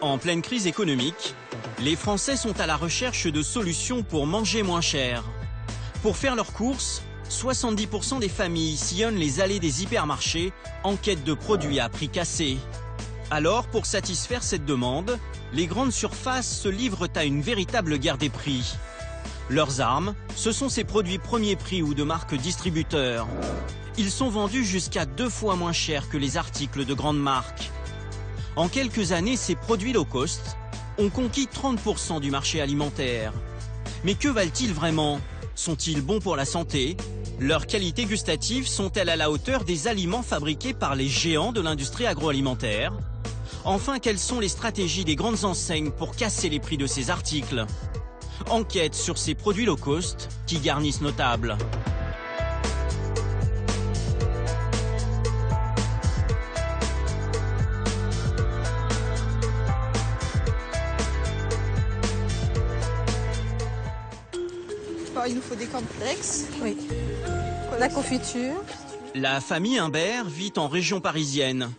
En pleine crise économique, les Français sont à la recherche de solutions pour manger moins cher. Pour faire leurs courses, 70% des familles sillonnent les allées des hypermarchés en quête de produits à prix cassés. Alors, pour satisfaire cette demande, les grandes surfaces se livrent à une véritable guerre des prix. Leurs armes, ce sont ces produits premier prix ou de marque distributeurs. Ils sont vendus jusqu'à 2 fois moins cher que les articles de grandes marques. En quelques années, ces produits low cost ont conquis 30% du marché alimentaire. Mais que valent-ils vraiment? Sont-ils bons pour la santé? Leurs qualités gustatives sont-elles à la hauteur des aliments fabriqués par les géants de l'industrie agroalimentaire? Enfin, quelles sont les stratégies des grandes enseignes pour casser les prix de ces articles? Enquête sur ces produits low cost qui garnissent nos tables. Il nous faut des cornflakes. Oui. La confiture. La famille Imbert vit en région parisienne.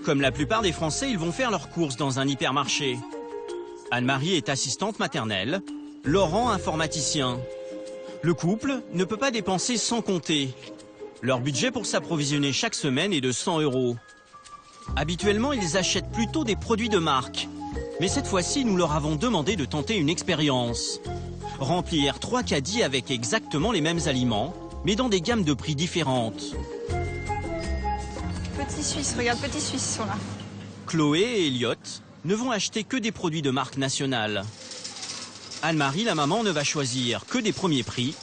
Comme la plupart des Français, ils vont faire leurs courses dans un hypermarché. Anne-Marie est assistante maternelle, Laurent informaticien. Le couple ne peut pas dépenser sans compter. Leur budget pour s'approvisionner chaque semaine est de 100 €. Habituellement, ils achètent plutôt des produits de marque. Mais cette fois-ci, nous leur avons demandé de tenter une expérience. Remplir 3 caddies avec exactement les mêmes aliments, mais dans des gammes de prix différentes. Petits Suisses, regarde, petits Suisses sont là. Chloé et Elliot ne vont acheter que des produits de marque nationale. Anne-Marie, la maman, ne va choisir que des premiers prix.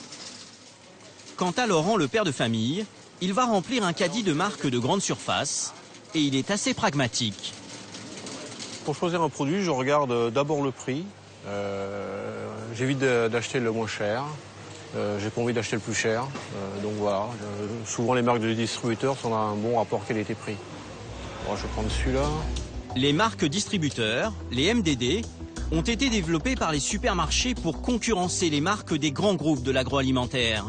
Quant à Laurent, le père de famille, il va remplir un caddie de marque de grande surface et il est assez pragmatique. Pour choisir un produit, je regarde d'abord le prix. J'évite d'acheter le moins cher. J'ai pas envie d'acheter le plus cher. Donc voilà, souvent les marques de distributeurs sont un bon rapport qualité-prix. Bon, je vais prendre celui-là. Les marques distributeurs, les MDD, ont été développées par les supermarchés pour concurrencer les marques des grands groupes de l'agroalimentaire.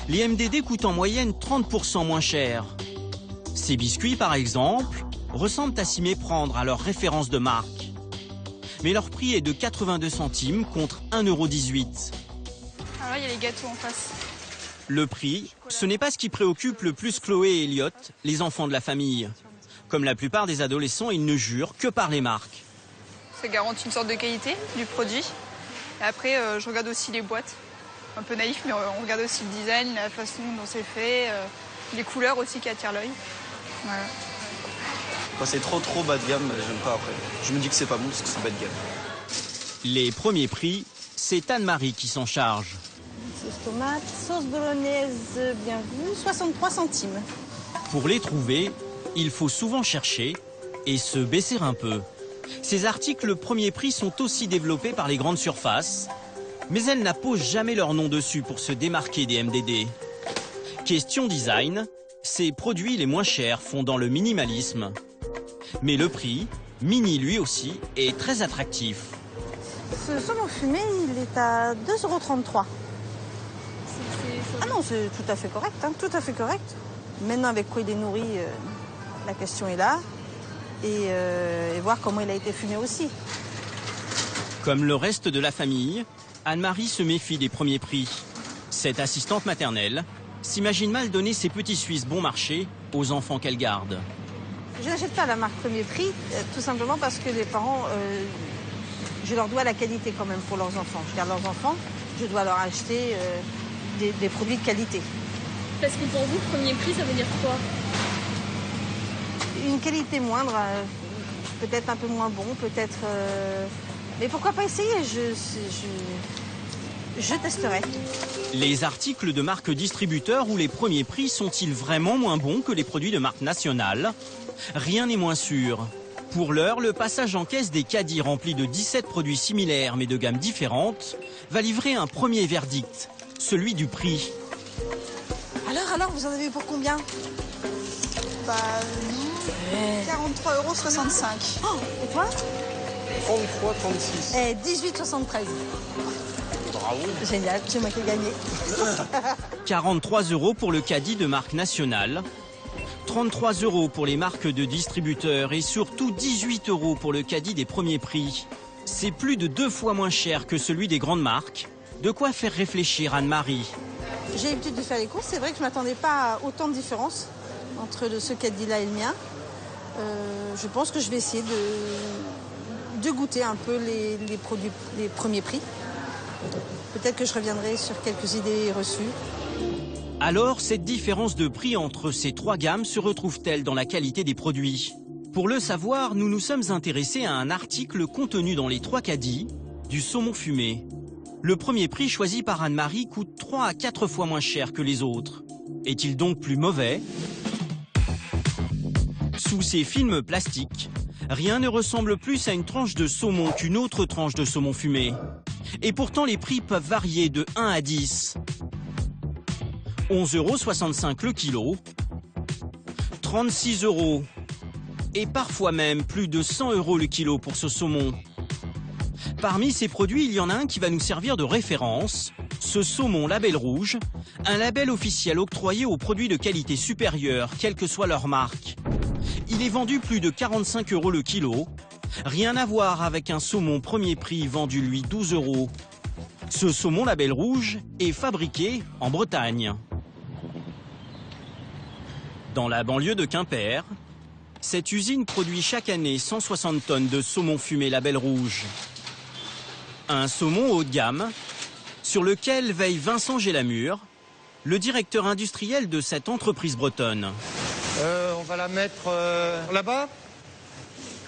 Les MDD coûtent en moyenne 30% moins cher. Ces biscuits, par exemple, ressemblent à s'y méprendre à leur référence de marque. Mais leur prix est de 82 centimes contre 1,18 €. Alors là, il y a les gâteaux en face. Le prix, ce n'est pas ce qui préoccupe le plus Chloé et Elliot, les enfants de la famille. Comme la plupart des adolescents, ils ne jurent que par les marques. Ça garantit une sorte de qualité du produit. Et après, je regarde aussi les boîtes. Un peu naïf, mais on regarde aussi le design, la façon dont c'est fait, les couleurs aussi qui attirent l'œil. Voilà. Quand c'est trop bas de gamme, j'aime pas après. Je me dis que c'est pas bon parce que c'est bas de gamme. Les premiers prix, c'est Anne-Marie qui s'en charge. Sauce tomate, sauce bolognaise bien vue, 63 centimes. Pour les trouver, il faut souvent chercher et se baisser un peu. Ces articles premier prix sont aussi développés par les grandes surfaces, mais elles n'apposent jamais leur nom dessus pour se démarquer des MDD. Question design, ces produits les moins chers font dans le minimalisme. Mais le prix, mini lui aussi, est très attractif. Ce saumon fumé, il est à 2,33 €. Ah non, c'est tout à fait correct, hein, tout à fait correct. Maintenant, avec quoi il est nourri, la question est là. Et voir comment il a été fumé aussi. Comme le reste de la famille, Anne-Marie se méfie des premiers prix. Cette assistante maternelle s'imagine mal donner ses petits Suisses bon marché aux enfants qu'elle garde. Je n'achète pas la marque premier prix, tout simplement parce que les parents, je leur dois la qualité quand même pour leurs enfants. Je garde leurs enfants, je dois leur acheter des produits de qualité. Parce que pour vous, premier prix, ça veut dire quoi? Une qualité moindre, peut-être un peu moins bon, peut-être... Mais pourquoi pas essayer? Je testerai. Les articles de marque distributeur ou les premiers prix sont-ils vraiment moins bons que les produits de marque nationale? Rien n'est moins sûr. Pour l'heure, le passage en caisse des caddies remplis de 17 produits similaires mais de gammes différentes va livrer un premier verdict, celui du prix. Alors, vous en avez pour combien? Bah, nous, 43,65 €. Oh, et toi? 33,36. 18,73 €. Bravo. Génial, c'est moi qui ai gagné. 43 € pour le caddie de marque nationale, 33 € pour les marques de distributeurs et surtout 18 € pour le caddie des premiers prix. C'est plus de 2 fois moins cher que celui des grandes marques. De quoi faire réfléchir Anne-Marie. J'ai l'habitude de faire les courses, c'est vrai que je ne m'attendais pas à autant de différence entre ce caddie-là et le mien. Je pense que je vais essayer de goûter un peu les produits, les premiers prix. Peut-être que je reviendrai sur quelques idées reçues. Alors, cette différence de prix entre ces 3 gammes se retrouve-t-elle dans la qualité des produits? Pour le savoir, nous nous sommes intéressés à un article contenu dans les 3 caddies du saumon fumé. Le premier prix choisi par Anne-Marie coûte 3 à 4 fois moins cher que les autres. Est-il donc plus mauvais? Sous ces films plastiques, rien ne ressemble plus à une tranche de saumon qu'une autre tranche de saumon fumé. Et pourtant, les prix peuvent varier de 1 à 10. 11,65 € le kilo, 36 € et parfois même plus de 100 € le kilo pour ce saumon. Parmi ces produits, il y en a un qui va nous servir de référence, ce saumon label rouge, un label officiel octroyé aux produits de qualité supérieure, quelle que soit leur marque. Il est vendu plus de 45 € le kilo, rien à voir avec un saumon premier prix vendu lui 12 €. Ce saumon label rouge est fabriqué en Bretagne. Dans la banlieue de Quimper, cette usine produit chaque année 160 tonnes de saumon fumé label rouge. Un saumon haut de gamme sur lequel veille Vincent Gélamur, le directeur industriel de cette entreprise bretonne. On va la mettre là-bas.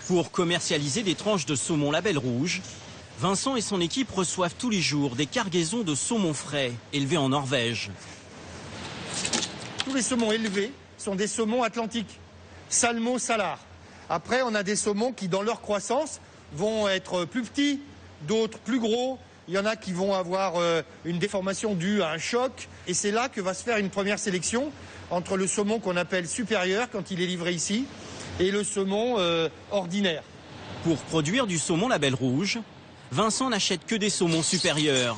Pour commercialiser des tranches de saumon label rouge, Vincent et son équipe reçoivent tous les jours des cargaisons de saumon frais élevés en Norvège. Tous les saumons élevés sont des saumons atlantiques, salmo salar. Après, on a des saumons qui, dans leur croissance, vont être plus petits, d'autres plus gros. Il y en a qui vont avoir une déformation due à un choc. Et c'est là que va se faire une première sélection entre le saumon qu'on appelle supérieur, quand il est livré ici, et le saumon ordinaire. Pour produire du saumon label rouge, Vincent n'achète que des saumons supérieurs.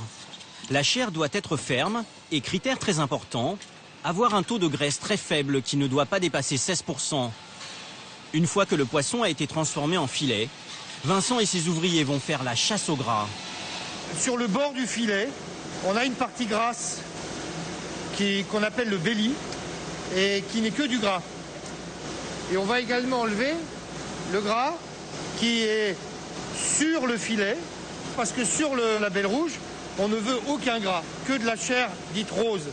La chair doit être ferme et, critère très important, avoir un taux de graisse très faible qui ne doit pas dépasser 16%. Une fois que le poisson a été transformé en filet, Vincent et ses ouvriers vont faire la chasse au gras. Sur le bord du filet, on a une partie grasse qu'on appelle le belly et qui n'est que du gras. Et on va également enlever le gras qui est sur le filet, parce que sur le label rouge, on ne veut aucun gras, que de la chair dite rose.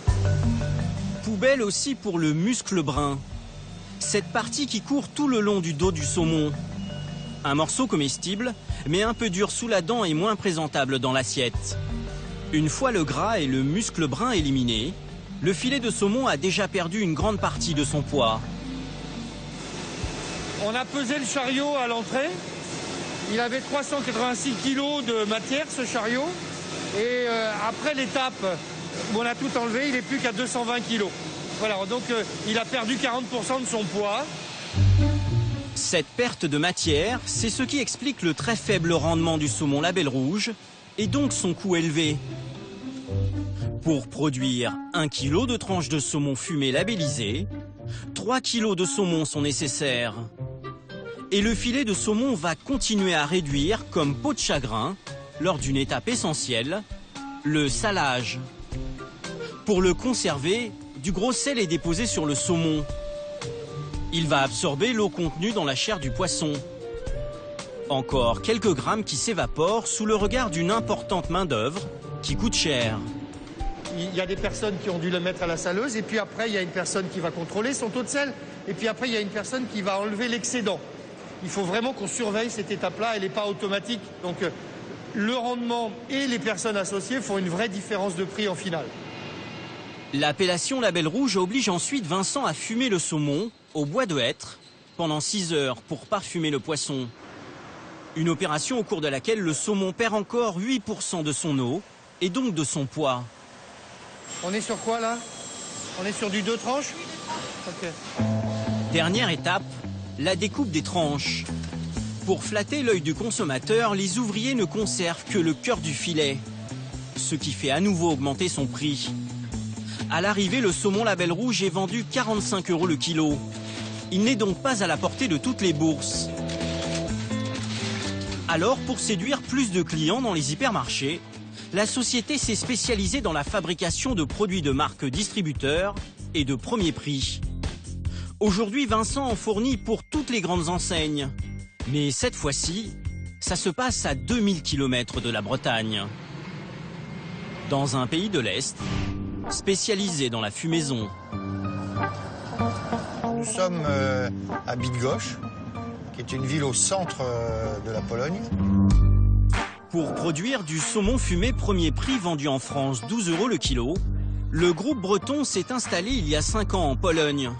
Poubelle aussi pour le muscle brun, cette partie qui court tout le long du dos du saumon. Un morceau comestible, mais un peu dur sous la dent et moins présentable dans l'assiette. Une fois le gras et le muscle brun éliminés, le filet de saumon a déjà perdu une grande partie de son poids. On a pesé le chariot à l'entrée. Il avait 386 kg de matière, ce chariot. Et après l'étape où on a tout enlevé, il n'est plus qu'à 220 kg. Voilà, donc il a perdu 40% de son poids. Cette perte de matière, c'est ce qui explique le très faible rendement du saumon label rouge et donc son coût élevé. Pour produire 1 kg de tranches de saumon fumé labellisé, 3 kg de saumon sont nécessaires. Et le filet de saumon va continuer à réduire comme peau de chagrin lors d'une étape essentielle, le salage. Pour le conserver, du gros sel est déposé sur le saumon. Il va absorber l'eau contenue dans la chair du poisson. Encore quelques grammes qui s'évaporent sous le regard d'une importante main-d'œuvre qui coûte cher. Il y a des personnes qui ont dû le mettre à la saleuse, et puis après, il y a une personne qui va contrôler son taux de sel, et puis après, il y a une personne qui va enlever l'excédent. Il faut vraiment qu'on surveille cette étape-là, elle n'est pas automatique. Donc le rendement et les personnes associées font une vraie différence de prix en finale. L'appellation label rouge oblige ensuite Vincent à fumer le saumon au bois de hêtre pendant 6 heures pour parfumer le poisson. Une opération au cours de laquelle le saumon perd encore 8% de son eau et donc de son poids. On est sur quoi là? On est sur du 2 tranches? Ok. Dernière étape, la découpe des tranches. Pour flatter l'œil du consommateur, les ouvriers ne conservent que le cœur du filet, ce qui fait à nouveau augmenter son prix. À l'arrivée, le saumon label rouge est vendu 45 € le kilo. Il n'est donc pas à la portée de toutes les bourses. Alors, pour séduire plus de clients dans les hypermarchés, la société s'est spécialisée dans la fabrication de produits de marque distributeurs et de premier prix. Aujourd'hui, Vincent en fournit pour toutes les grandes enseignes. Mais cette fois-ci, ça se passe à 2000 km de la Bretagne. Dans un pays de l'Est, spécialisé dans la fumaison. Nous sommes à Bydgoszcz, qui est une ville au centre de la Pologne. Pour produire du saumon fumé premier prix vendu en France 12 € le kilo, le groupe breton s'est installé il y a 5 ans en Pologne.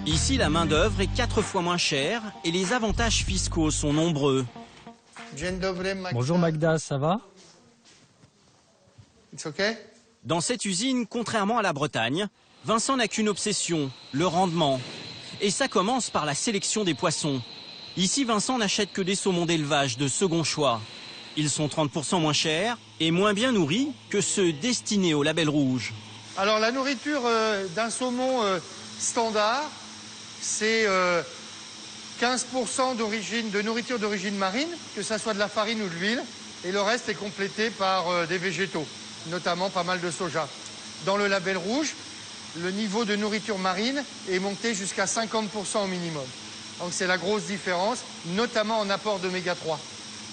Ici, la main-d'œuvre est 4 fois moins chère et les avantages fiscaux sont nombreux. Bonjour Magda, ça va? It's okay? Dans cette usine, contrairement à la Bretagne, Vincent n'a qu'une obsession, le rendement. Et ça commence par la sélection des poissons. Ici, Vincent n'achète que des saumons d'élevage de second choix. Ils sont 30% moins chers et moins bien nourris que ceux destinés au label rouge. Alors la nourriture d'un saumon standard, c'est 15% de nourriture d'origine marine, que ce soit de la farine ou de l'huile, et le reste est complété par des végétaux, notamment pas mal de soja. Dans le label rouge, le niveau de nourriture marine est monté jusqu'à 50% au minimum. Donc c'est la grosse différence, notamment en apport d'oméga 3.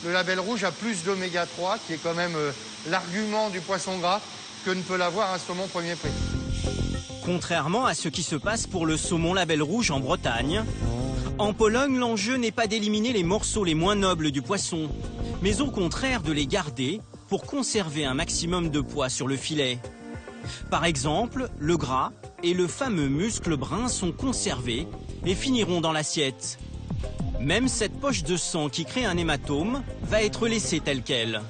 Le label rouge a plus d'oméga 3, qui est quand même l'argument du poisson gras, que ne peut l'avoir un saumon premier prix. Contrairement à ce qui se passe pour le saumon label rouge en Bretagne, en Pologne, l'enjeu n'est pas d'éliminer les morceaux les moins nobles du poisson, mais au contraire de les garder pour conserver un maximum de poids sur le filet. Par exemple, le gras et le fameux muscle brun sont conservés et finiront dans l'assiette. Même cette poche de sang qui crée un hématome va être laissée telle qu'elle.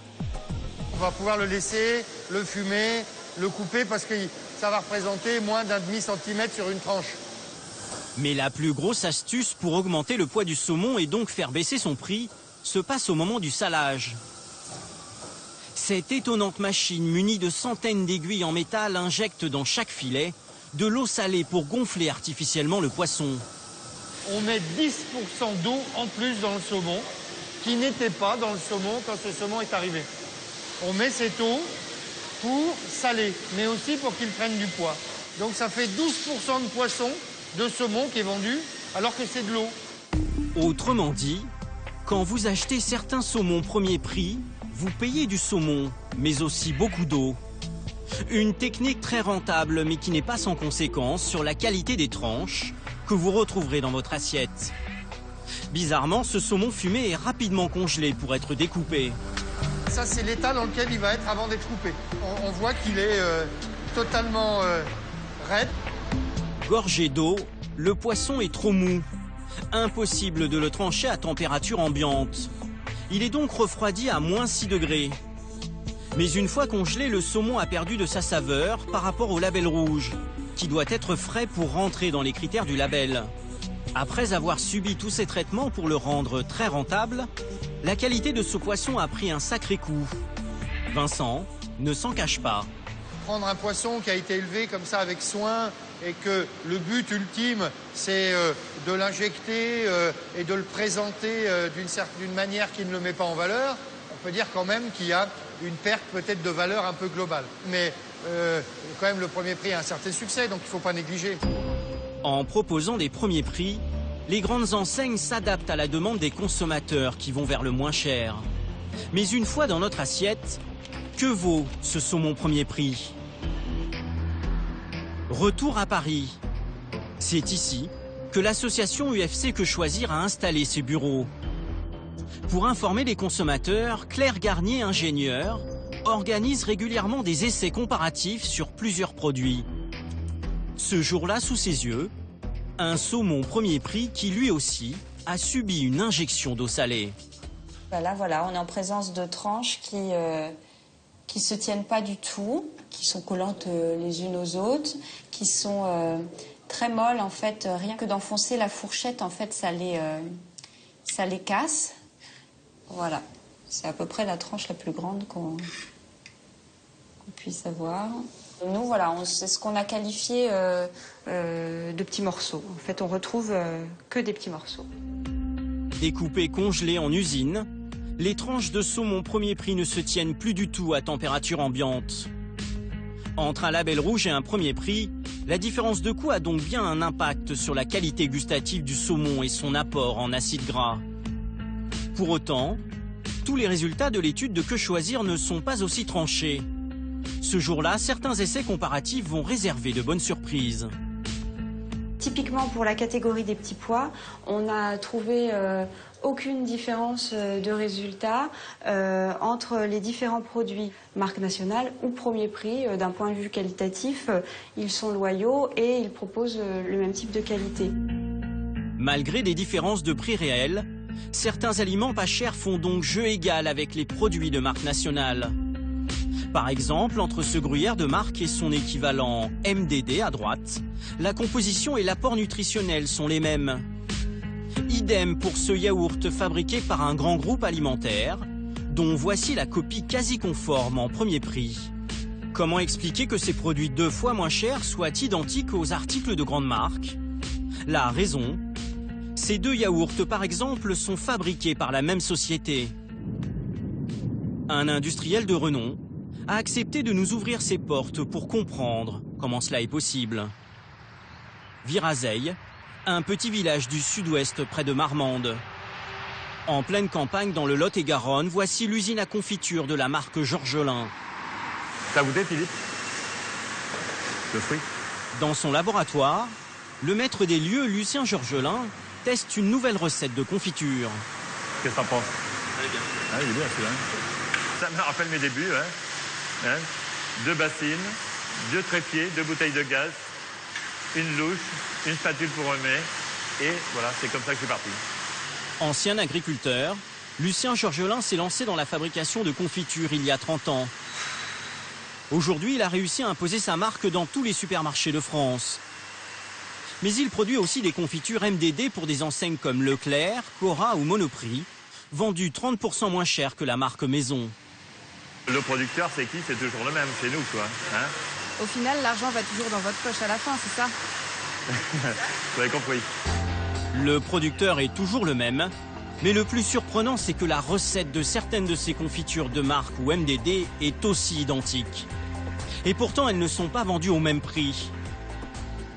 On va pouvoir le laisser, le fumer, le couper parce que ça va représenter moins d'un demi-centimètre sur une tranche. Mais la plus grosse astuce pour augmenter le poids du saumon et donc faire baisser son prix se passe au moment du salage. Cette étonnante machine munie de centaines d'aiguilles en métal injecte dans chaque filet de l'eau salée pour gonfler artificiellement le poisson. On met 10% d'eau en plus dans le saumon, qui n'était pas dans le saumon quand ce saumon est arrivé. On met cette eau pour saler, mais aussi pour qu'il prenne du poids. Donc ça fait 12% de poisson, de saumon qui est vendu, alors que c'est de l'eau. Autrement dit, quand vous achetez certains saumons premier prix, vous payez du saumon, mais aussi beaucoup d'eau. Une technique très rentable, mais qui n'est pas sans conséquence sur la qualité des tranches que vous retrouverez dans votre assiette. Bizarrement, ce saumon fumé est rapidement congelé pour être découpé. Ça, c'est l'état dans lequel il va être avant d'être coupé. On voit qu'il est totalement raide. Gorgé d'eau, le poisson est trop mou. Impossible de le trancher à température ambiante. Il est donc refroidi à moins 6 degrés. Mais une fois congelé, le saumon a perdu de sa saveur par rapport au label rouge, qui doit être frais pour rentrer dans les critères du label. Après avoir subi tous ces traitements pour le rendre très rentable, la qualité de ce poisson a pris un sacré coup. Vincent ne s'en cache pas. Prendre un poisson qui a été élevé comme ça avec soin et que le but ultime, c'est de l'injecter et de le présenter d'une manière qui ne le met pas en valeur, on peut dire quand même qu'il y a une perte peut-être de valeur un peu globale. Mais quand même, le premier prix a un certain succès, donc il ne faut pas négliger. En proposant des premiers prix, les grandes enseignes s'adaptent à la demande des consommateurs qui vont vers le moins cher. Mais une fois dans notre assiette, que vaut ce saumon premier prix? Retour à Paris. C'est ici que l'association UFC Que Choisir a installé ses bureaux. Pour informer les consommateurs, Claire Garnier, ingénieure, organise régulièrement des essais comparatifs sur plusieurs produits. Ce jour-là, sous ses yeux, un saumon premier prix qui lui aussi a subi une injection d'eau salée. Voilà, on est en présence de tranches qui se tiennent pas du tout, qui sont collantes les unes aux autres, qui sont très molles en fait. Rien que d'enfoncer la fourchette, en fait, ça les casse. Voilà, c'est à peu près la tranche la plus grande qu'on puisse avoir. Nous, voilà, c'est ce qu'on a qualifié de petits morceaux. En fait, on retrouve que des petits morceaux. Découpées congelées en usine, les tranches de saumon premier prix ne se tiennent plus du tout à température ambiante. Entre un label rouge et un premier prix, la différence de coût a donc bien un impact sur la qualité gustative du saumon et son apport en acides gras. Pour autant, tous les résultats de l'étude de Que choisir ne sont pas aussi tranchés. Ce jour-là, certains essais comparatifs vont réserver de bonnes surprises. Typiquement pour la catégorie des petits pois, on n'a trouvé aucune différence de résultat entre les différents produits marque nationale ou premier prix. D'un point de vue qualitatif, ils sont loyaux et ils proposent le même type de qualité. Malgré des différences de prix réels, certains aliments pas chers font donc jeu égal avec les produits de marque nationale. Par exemple, entre ce gruyère de marque et son équivalent MDD à droite, la composition et l'apport nutritionnel sont les mêmes. Idem pour ce yaourt fabriqué par un grand groupe alimentaire, dont voici la copie quasi conforme en premier prix. Comment expliquer que ces produits 2 fois moins chers soient identiques aux articles de grande marque? La raison, ces 2 yaourts par exemple sont fabriqués par la même société. Un industriel de renom a accepté de nous ouvrir ses portes pour comprendre comment cela est possible. Virazeille, un petit village du sud-ouest près de Marmande. En pleine campagne dans le Lot-et-Garonne, voici l'usine à confiture de la marque Georgelin. T'as goûté, Philippe? Le fruit? Dans son laboratoire, le maître des lieux, Lucien Georgelin, teste une nouvelle recette de confiture. Qu'est-ce que t'en penses? Elle est bien. Ah, il est bien celui-là. Ça me rappelle mes débuts, hein. 2 bassines, 2 trépieds, 2 bouteilles de gaz, une louche, une spatule pour remet, et voilà, c'est comme ça que je suis parti. Ancien agriculteur, Lucien Georgelin s'est lancé dans la fabrication de confitures il y a 30 ans. Aujourd'hui, il a réussi à imposer sa marque dans tous les supermarchés de France. Mais il produit aussi des confitures MDD pour des enseignes comme Leclerc, Cora ou Monoprix, vendues 30% moins cher que la marque maison. Le producteur, c'est qui? C'est toujours le même, c'est nous, quoi. Hein? Au final, l'argent va toujours dans votre poche à la fin, c'est ça? Vous avez compris. Le producteur est toujours le même, mais le plus surprenant, c'est que la recette de certaines de ces confitures de marque ou MDD est aussi identique. Et pourtant, elles ne sont pas vendues au même prix.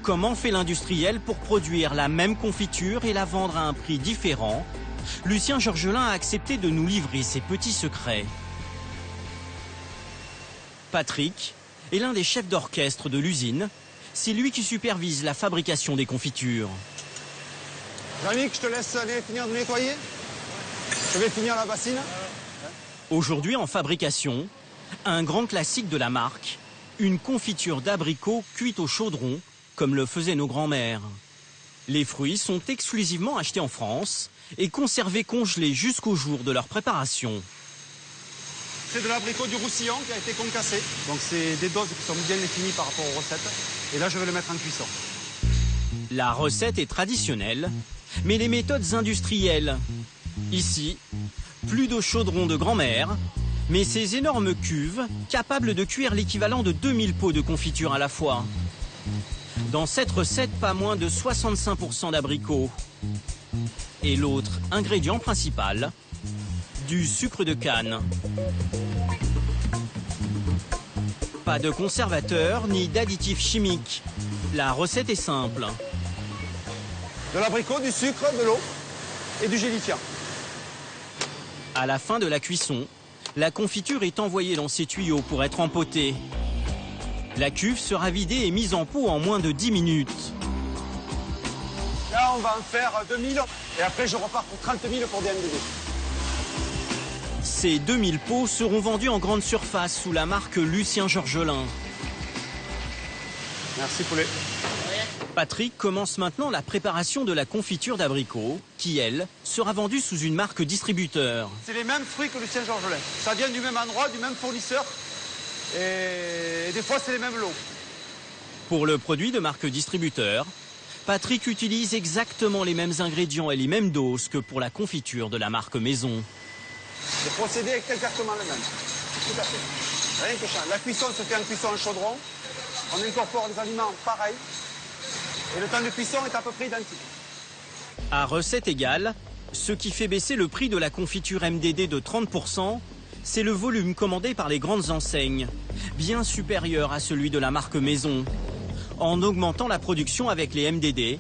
Comment fait l'industriel pour produire la même confiture et la vendre à un prix différent? Lucien Georgelin a accepté de nous livrer ses petits secrets. Patrick est l'un des chefs d'orchestre de l'usine. C'est lui qui supervise la fabrication des confitures. Jean-Luc, je te laisse aller finir de nettoyer. Je vais finir la bassine. Aujourd'hui en fabrication, un grand classique de la marque, une confiture d'abricot cuite au chaudron, comme le faisaient nos grands-mères. Les fruits sont exclusivement achetés en France et conservés congelés jusqu'au jour de leur préparation. C'est de l'abricot du Roussillon qui a été concassé. Donc c'est des doses qui sont bien définies par rapport aux recettes. Et là, je vais le mettre en cuisson. La recette est traditionnelle, mais les méthodes industrielles. Ici, plus de chaudron de grand-mère, mais ces énormes cuves capables de cuire l'équivalent de 2000 pots de confiture à la fois. Dans cette recette, pas moins de 65% d'abricots. Et l'autre ingrédient principal, du sucre de canne. Pas de conservateur ni d'additifs chimiques. La recette est simple. De l'abricot, du sucre, de l'eau et du gélifiant. À la fin de la cuisson, la confiture est envoyée dans ces tuyaux pour être empotée. La cuve sera vidée et mise en pot en moins de 10 minutes. Là, on va en faire 2000 et après je repars pour 30 000 pour des MDD. Ces 2000 pots seront vendus en grande surface sous la marque Lucien Georgelin. Merci poulet. Patrick commence maintenant la préparation de la confiture d'abricot, qui, elle, sera vendue sous une marque distributeur. C'est les mêmes fruits que Lucien Georgelin. Ça vient du même endroit, du même fournisseur. Et des fois, c'est les mêmes lots. Pour le produit de marque distributeur, Patrick utilise exactement les mêmes ingrédients et les mêmes doses que pour la confiture de la marque maison. Le procédé est exactement le même. Tout à fait. Rien que ça. La cuisson se fait en cuisson en chaudron. On incorpore les aliments pareils et le temps de cuisson est à peu près identique. À recette égale, ce qui fait baisser le prix de la confiture MDD de 30%, c'est le volume commandé par les grandes enseignes, bien supérieur à celui de la marque Maison. En augmentant la production avec les MDD,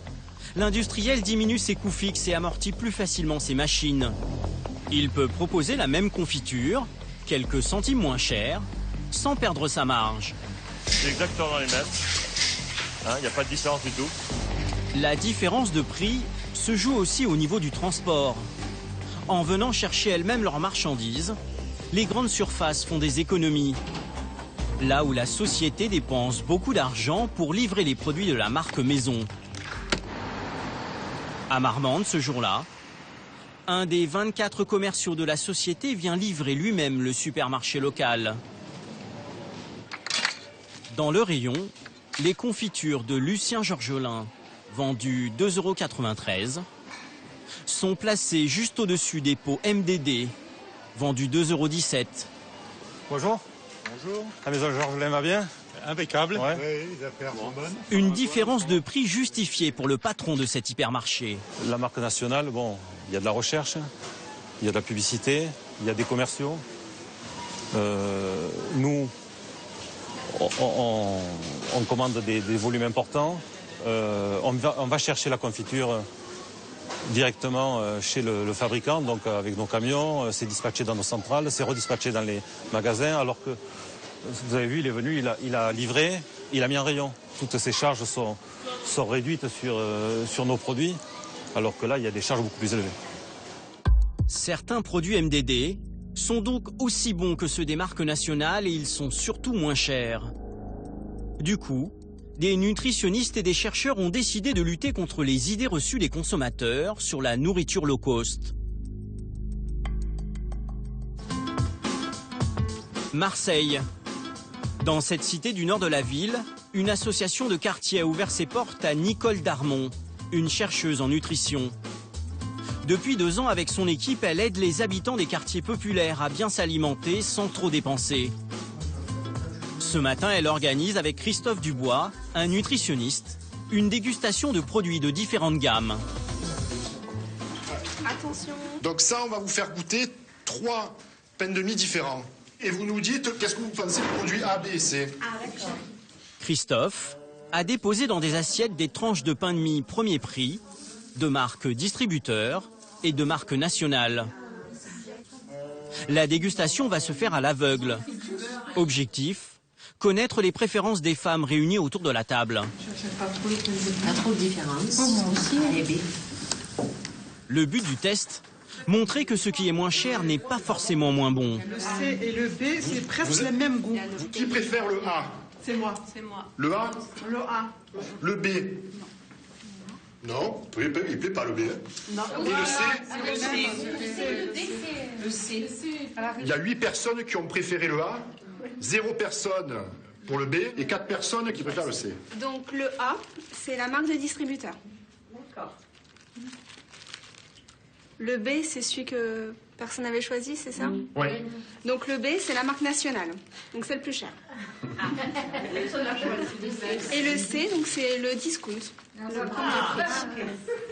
l'industriel diminue ses coûts fixes et amortit plus facilement ses machines. Il peut proposer la même confiture, quelques centimes moins chère, sans perdre sa marge. C'est exactement les mêmes. Il n'y a pas de différence du tout. La différence de prix se joue aussi au niveau du transport. En venant chercher elles-mêmes leurs marchandises, les grandes surfaces font des économies. Là où la société dépense beaucoup d'argent pour livrer les produits de la marque Maison. À Marmande, ce jour-là, un des 24 commerciaux de la société vient livrer lui-même le supermarché local. Dans le rayon, les confitures de Lucien Georgelin, vendues 2,93 €, sont placées juste au-dessus des pots MDD, vendus 2,17 €. Bonjour. Bonjour. La maison Georgelin va bien? Impeccable. Ouais. Oui, les affaires sont bonnes. Une différence de prix justifiée pour le patron de cet hypermarché. La marque nationale, bon, il y a de la recherche, il y a de la publicité, il y a des commerciaux. Nous, on commande des volumes importants. On va chercher la confiture directement chez le fabricant, donc avec nos camions. C'est dispatché dans nos centrales, c'est redispatché dans les magasins, alors que vous avez vu, il est venu, il a livré, il a mis en rayon. Toutes ces charges sont réduites sur nos produits, alors que là, il y a des charges beaucoup plus élevées. Certains produits MDD sont donc aussi bons que ceux des marques nationales et ils sont surtout moins chers. Du coup, des nutritionnistes et des chercheurs ont décidé de lutter contre les idées reçues des consommateurs sur la nourriture low cost. Marseille. Dans cette cité du nord de la ville, une association de quartier a ouvert ses portes à Nicole Darmon, une chercheuse en nutrition. Depuis 2 ans, avec son équipe, elle aide les habitants des quartiers populaires à bien s'alimenter sans trop dépenser. Ce matin, elle organise avec Christophe Dubois, un nutritionniste, une dégustation de produits de différentes gammes. Attention. Donc ça, on va vous faire goûter 3 pains de mie différents. Et vous nous dites qu'est-ce que vous pensez du produit A, B et C. Ah, d'accord. Christophe a déposé dans des assiettes des tranches de pain de mie premier prix, de marque distributeur et de marque nationale. La dégustation va se faire à l'aveugle. Objectif, connaître les préférences des femmes réunies autour de la table. Pas trop de différence. Allez, B. Le but du test, montrer que ce qui est moins cher n'est pas forcément moins bon. Le C et le B, c'est presque le même goût. Qui préfère le A? C'est moi. Le A? Le A. Le B? Non, il plaît pas le B. Non. Et le C? Le C. Il y a 8 personnes qui ont préféré le A, 0 personne pour le B et 4 personnes qui préfèrent le C. Donc le A, c'est la marque de distributeur. D'accord. Le B, c'est celui que personne n'avait choisi, c'est ça? Oui. Donc le B, c'est la marque nationale. Donc c'est le plus cher. Et le C, donc c'est le discount. Le premier prix.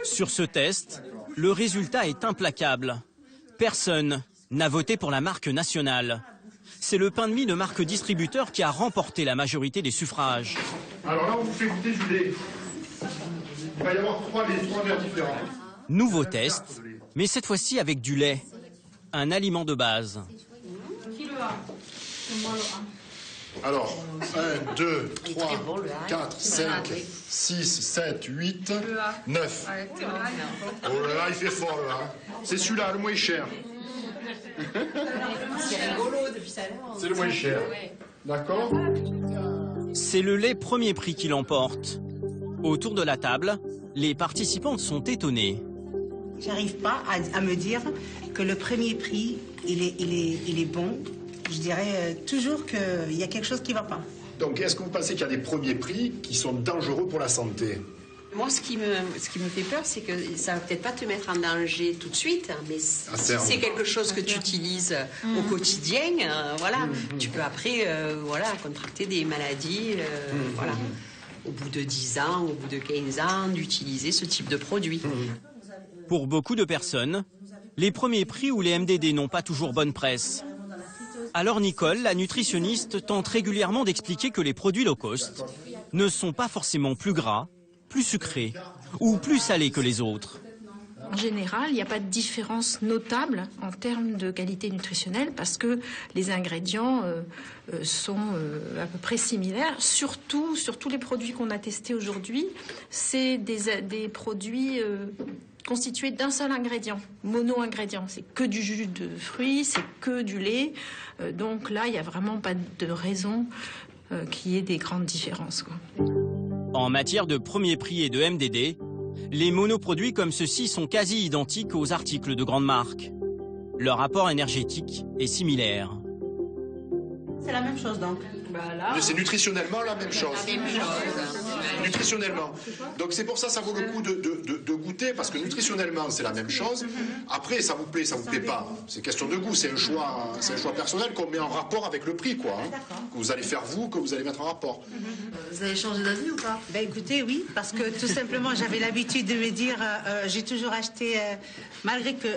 Sur ce test, le résultat est implacable. Personne n'a voté pour la marque nationale. C'est le pain de mie de marque distributeur qui a remporté la majorité des suffrages. Alors là, on vous fait goûter du lait. Il va y avoir 3 verres différents. Nouveau test, mais cette fois-ci avec du lait, un aliment de base. Alors, 1, 2, 3, 4, 5, 6, 7, 8, 9. Oh là là, il fait fort là. C'est celui-là, le moins cher. C'est le moins cher. D'accord? C'est le lait premier prix qui l'emporte. Autour de la table, les participantes sont étonnées. J'arrive pas à me dire que le premier prix, il est bon. Je dirais toujours qu'il y a quelque chose qui ne va pas. Donc, est-ce que vous pensez qu'il y a des premiers prix qui sont dangereux pour la santé? Moi, ce qui me fait peur, c'est que ça va peut-être pas te mettre en danger tout de suite, mais si c'est quelque chose que tu utilises au quotidien, voilà, tu peux après voilà, contracter des maladies, voilà, au bout de 10 ans, au bout de 15 ans, d'utiliser ce type de produit. Pour beaucoup de personnes, les premiers prix ou les MDD n'ont pas toujours bonne presse. Alors Nicole, la nutritionniste, tente régulièrement d'expliquer que les produits low cost ne sont pas forcément plus gras, plus sucrés ou plus salés que les autres. En général, il n'y a pas de différence notable en termes de qualité nutritionnelle parce que les ingrédients sont à peu près similaires. Surtout les produits qu'on a testés aujourd'hui, c'est des produits constitués d'un seul ingrédient, mono-ingrédient. C'est que du jus de fruits, c'est que du lait. Donc là, il n'y a vraiment pas de raison qu'il y ait des grandes différences, quoi. En matière de premier prix et de MDD, les monoproduits comme ceux-ci sont quasi identiques aux articles de grandes marques. Leur apport énergétique est similaire. C'est la même chose donc. Mais c'est nutritionnellement la même chose. Nutritionnellement. Donc c'est pour ça ça vaut le coup de goûter, parce que nutritionnellement c'est la même chose. Après ça vous plaît pas. C'est question de goût, c'est un choix personnel qu'on met en rapport avec le prix, quoi. Que vous allez faire vous, que vous allez mettre en rapport. Vous avez changé d'avis ou pas? Ben écoutez, oui, parce que tout simplement j'avais l'habitude de me dire, j'ai toujours acheté, malgré que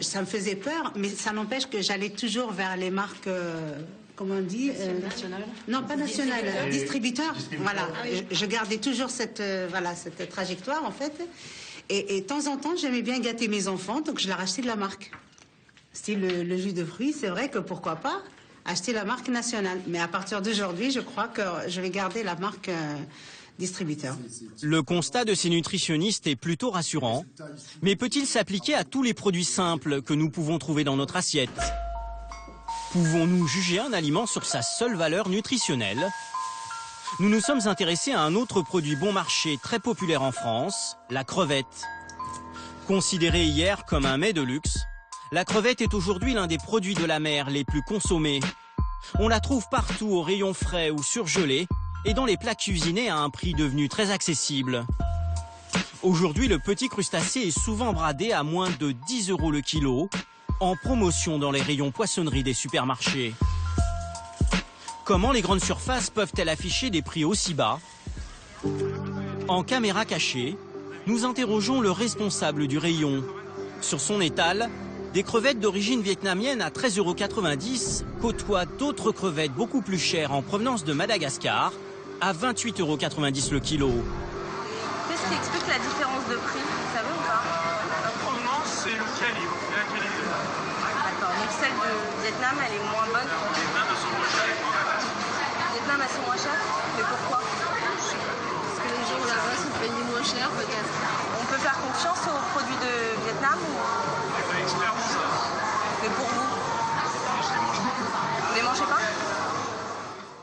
ça me faisait peur, mais ça n'empêche que j'allais toujours vers les marques. Comment on dit national? Non, pas national, distributeur. Voilà, je gardais toujours cette trajectoire en fait. Et de temps en temps, j'aimais bien gâter mes enfants, donc je leur achetais de la marque. Style le jus de fruits, c'est vrai que pourquoi pas acheter la marque nationale. Mais à partir d'aujourd'hui, je crois que je vais garder la marque distributeur. Le constat de ces nutritionnistes est plutôt rassurant. Mais peut-il s'appliquer à tous les produits simples que nous pouvons trouver dans notre assiette ? Pouvons-nous juger un aliment sur sa seule valeur nutritionnelle? Nous nous sommes intéressés à un autre produit bon marché très populaire en France, la crevette. Considérée hier comme un mets de luxe, la crevette est aujourd'hui l'un des produits de la mer les plus consommés. On la trouve partout aux rayons frais ou surgelés et dans les plats cuisinés à un prix devenu très accessible. Aujourd'hui, le petit crustacé est souvent bradé à moins de 10 € le kilo, en promotion dans les rayons poissonnerie des supermarchés. Comment les grandes surfaces peuvent-elles afficher des prix aussi bas? En caméra cachée, nous interrogeons le responsable du rayon. Sur son étal, des crevettes d'origine vietnamienne à 13,90 € côtoient d'autres crevettes beaucoup plus chères en provenance de Madagascar à 28,90 € le kilo. Qu'est-ce qui explique la différence de prix, vous savez ou pas? La provenance, c'est le calibre. D'accord, donc celle de Vietnam, elle est moins bonne? Vietnam, elles sont moins chères. Vietnam, elles sont moins chères? Mais pourquoi? Parce que les gens là-bas sont payés moins cher, peut-être. On peut faire confiance aux produits de Vietnam ou... On est expert de ça. Mais pour vous? Je les mange pas. Vous les mangez pas?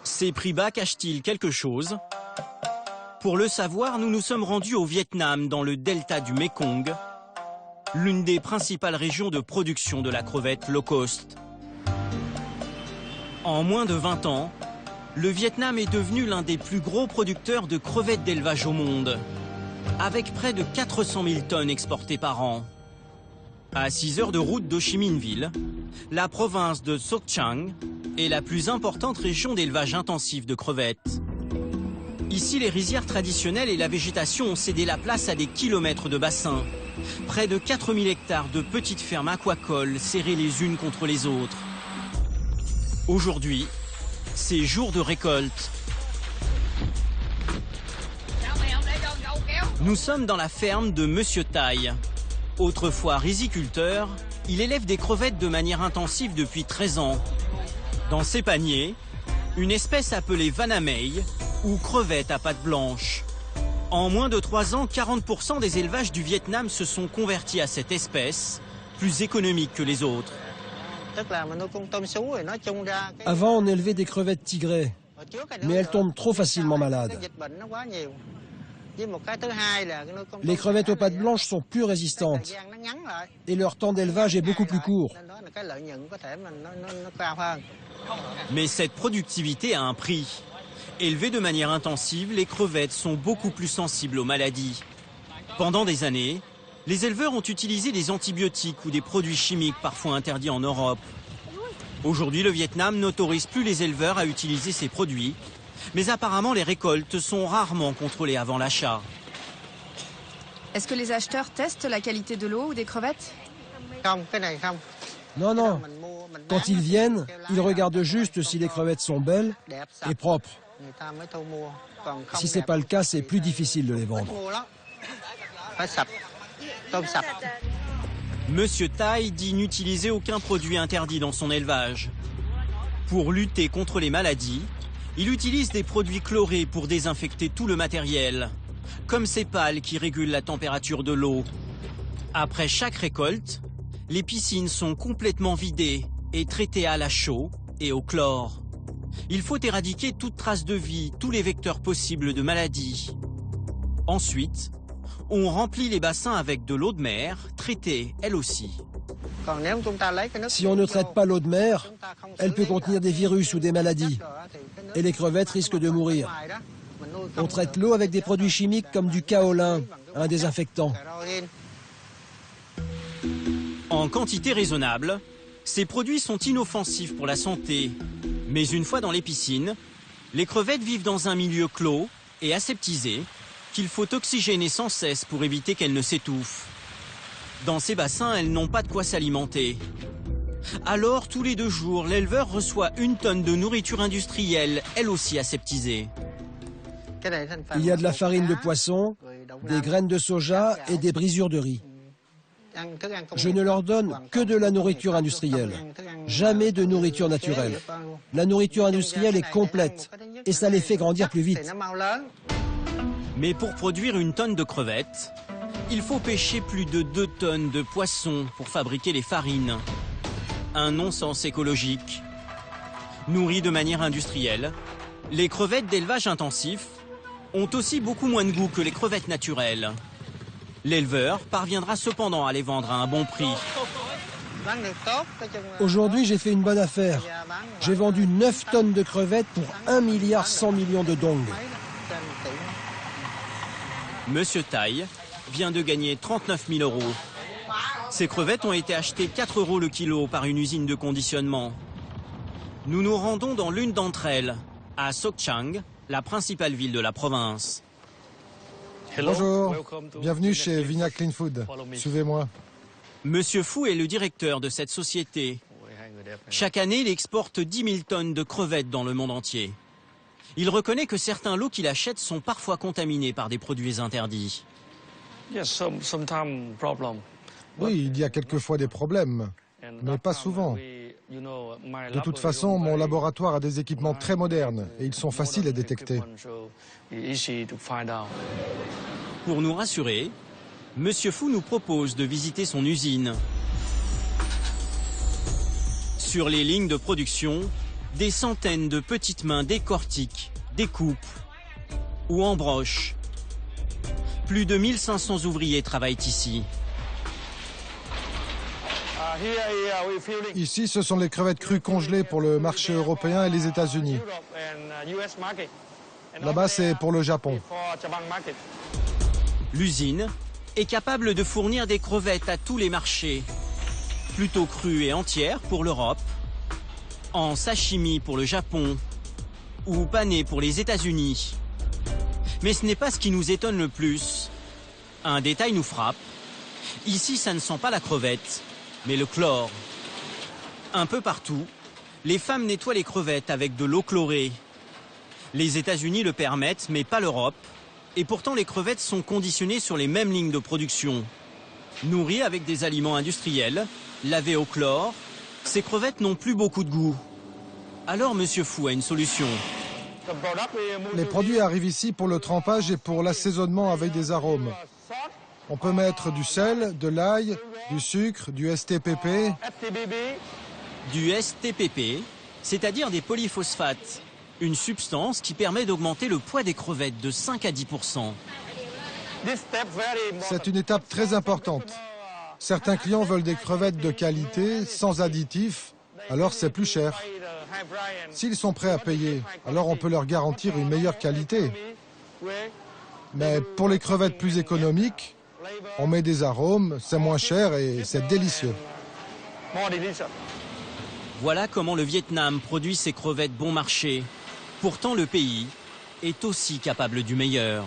Ces prix bas cachent-ils quelque chose? Pour le savoir, nous nous sommes rendus au Vietnam, dans le delta du Mekong, l'une des principales régions de production de la crevette low cost. En moins de 20 ans, le Vietnam est devenu l'un des plus gros producteurs de crevettes d'élevage au monde, avec près de 400 000 tonnes exportées par an. À 6 heures de route d'Ho Chi Minh Ville, la province de Soc Trang est la plus importante région d'élevage intensif de crevettes. Ici, les rizières traditionnelles et la végétation ont cédé la place à des kilomètres de bassins. Près de 4000 hectares de petites fermes aquacoles serrées les unes contre les autres. Aujourd'hui, c'est jour de récolte. Nous sommes dans la ferme de Monsieur Thaï. Autrefois riziculteur, il élève des crevettes de manière intensive depuis 13 ans. Dans ses paniers, une espèce appelée vanamei, ou crevette à pattes blanches. En moins de 3 ans, 40% des élevages du Vietnam se sont convertis à cette espèce, plus économique que les autres. Avant, on élevait des crevettes tigrées, mais elles tombent trop facilement malades. Les crevettes aux pattes blanches sont plus résistantes et leur temps d'élevage est beaucoup plus court. Mais cette productivité a un prix. Élevées de manière intensive, les crevettes sont beaucoup plus sensibles aux maladies. Pendant des années, les éleveurs ont utilisé des antibiotiques ou des produits chimiques parfois interdits en Europe. Aujourd'hui, le Vietnam n'autorise plus les éleveurs à utiliser ces produits, mais apparemment les récoltes sont rarement contrôlées avant l'achat. Est-ce que les acheteurs testent la qualité de l'eau ou des crevettes? Non, non. Quand ils viennent, ils regardent juste si les crevettes sont belles et propres. Si ce n'est pas le cas, c'est plus difficile de les vendre. Monsieur Tai dit n'utiliser aucun produit interdit dans son élevage. Pour lutter contre les maladies, il utilise des produits chlorés pour désinfecter tout le matériel, comme ces pales qui régulent la température de l'eau. Après chaque récolte, les piscines sont complètement vidées et traitées à la chaux et au chlore. Il faut éradiquer toute trace de vie, tous les vecteurs possibles de maladies. Ensuite, on remplit les bassins avec de l'eau de mer, traitée elle aussi. Si on ne traite pas l'eau de mer, elle peut contenir des virus ou des maladies. Et les crevettes risquent de mourir. On traite l'eau avec des produits chimiques comme du kaolin, un désinfectant. En quantité raisonnable, ces produits sont inoffensifs pour la santé. Mais une fois dans les piscines, les crevettes vivent dans un milieu clos et aseptisé qu'il faut oxygéner sans cesse pour éviter qu'elles ne s'étouffent. Dans ces bassins, elles n'ont pas de quoi s'alimenter. Alors, tous les 2 jours, l'éleveur reçoit 1 tonne de nourriture industrielle, elle aussi aseptisée. Il y a de la farine de poisson, des graines de soja et des brisures de riz. Je ne leur donne que de la nourriture industrielle, jamais de nourriture naturelle. La nourriture industrielle est complète et ça les fait grandir plus vite. Mais pour produire 1 tonne de crevettes, il faut pêcher plus de 2 tonnes de poissons pour fabriquer les farines. Un non-sens écologique. Nourries de manière industrielle, les crevettes d'élevage intensif ont aussi beaucoup moins de goût que les crevettes naturelles. L'éleveur parviendra cependant à les vendre à un bon prix. Aujourd'hui, j'ai fait une bonne affaire. J'ai vendu 9 tonnes de crevettes pour 1,1 milliard de dong. Monsieur Tai vient de gagner 39 000 €. Ces crevettes ont été achetées 4 € le kilo par une usine de conditionnement. Nous nous rendons dans l'une d'entre elles, à Sok Chang, la principale ville de la province. Bonjour, bienvenue chez Vina Clean Food. Suivez-moi. Monsieur Fu est le directeur de cette société. Chaque année, il exporte 10 000 tonnes de crevettes dans le monde entier. Il reconnaît que certains lots qu'il achète sont parfois contaminés par des produits interdits. Oui, il y a quelquefois des problèmes, mais pas souvent. De toute façon, mon laboratoire a des équipements très modernes et ils sont faciles à détecter. Pour nous rassurer, Monsieur Fu nous propose de visiter son usine. Sur les lignes de production, des centaines de petites mains décortiquent, découpent ou embrochent. Plus de 1500 ouvriers travaillent ici. Ici, ce sont les crevettes crues congelées pour le marché européen et les États-Unis. Là-bas, c'est pour le Japon. L'usine est capable de fournir des crevettes à tous les marchés. Plutôt crues et entières pour l'Europe, en sashimi pour le Japon ou panées pour les États-Unis. Mais ce n'est pas ce qui nous étonne le plus. Un détail nous frappe. Ici, ça ne sent pas la crevette, mais le chlore. Un peu partout, les femmes nettoient les crevettes avec de l'eau chlorée. Les États-Unis le permettent, mais pas l'Europe. Et pourtant, les crevettes sont conditionnées sur les mêmes lignes de production. Nourries avec des aliments industriels, lavées au chlore, ces crevettes n'ont plus beaucoup de goût. Alors Monsieur Fu a une solution. Les produits arrivent ici pour le trempage et pour l'assaisonnement avec des arômes. On peut mettre du sel, de l'ail, du sucre, du STPP. Du STPP, c'est-à-dire des polyphosphates. Une substance qui permet d'augmenter le poids des crevettes de 5 à 10%. C'est une étape très importante. Certains clients veulent des crevettes de qualité, sans additifs, alors c'est plus cher. S'ils sont prêts à payer, alors on peut leur garantir une meilleure qualité. Mais pour les crevettes plus économiques, on met des arômes, c'est moins cher et c'est délicieux. Voilà comment le Vietnam produit ses crevettes bon marché. Pourtant, le pays est aussi capable du meilleur.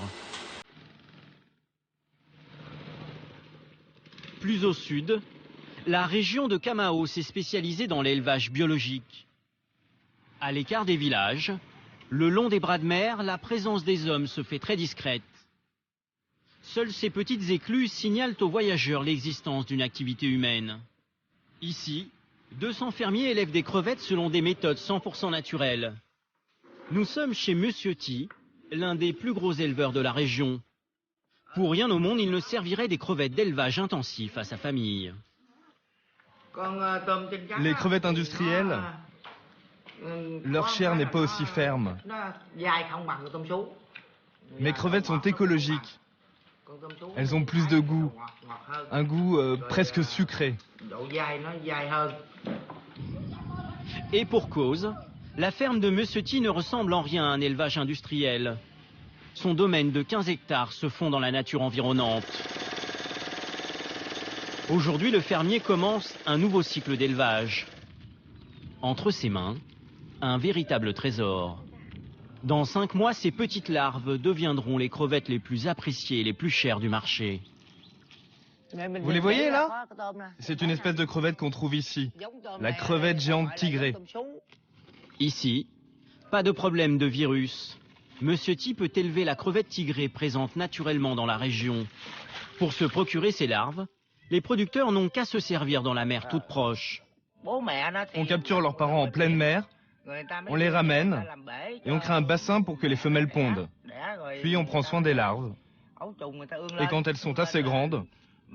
Plus au sud, la région de Ca Mau s'est spécialisée dans l'élevage biologique. À l'écart des villages, le long des bras de mer, la présence des hommes se fait très discrète. Seules ces petites écluses signalent aux voyageurs l'existence d'une activité humaine. Ici, 200 fermiers élèvent des crevettes selon des méthodes 100% naturelles. Nous sommes chez Monsieur Thi, l'un des plus gros éleveurs de la région. Pour rien au monde, il ne servirait des crevettes d'élevage intensif à sa famille. Les crevettes industrielles, leur chair n'est pas aussi ferme. Mes crevettes sont écologiques. Elles ont plus de goût, un goût presque sucré. Et pour cause, la ferme de Monsieur Thi ne ressemble en rien à un élevage industriel. Son domaine de 15 hectares se fond dans la nature environnante. Aujourd'hui, le fermier commence un nouveau cycle d'élevage. Entre ses mains, un véritable trésor. Dans 5 mois, ces petites larves deviendront les crevettes les plus appréciées et les plus chères du marché. Vous les voyez là? C'est une espèce de crevette qu'on trouve ici, la crevette géante tigrée. Ici, pas de problème de virus. Monsieur Thi peut élever la crevette tigrée présente naturellement dans la région. Pour se procurer ces larves, les producteurs n'ont qu'à se servir dans la mer toute proche. On capture leurs parents en pleine mer, on les ramène et on crée un bassin pour que les femelles pondent. Puis on prend soin des larves. Et quand elles sont assez grandes,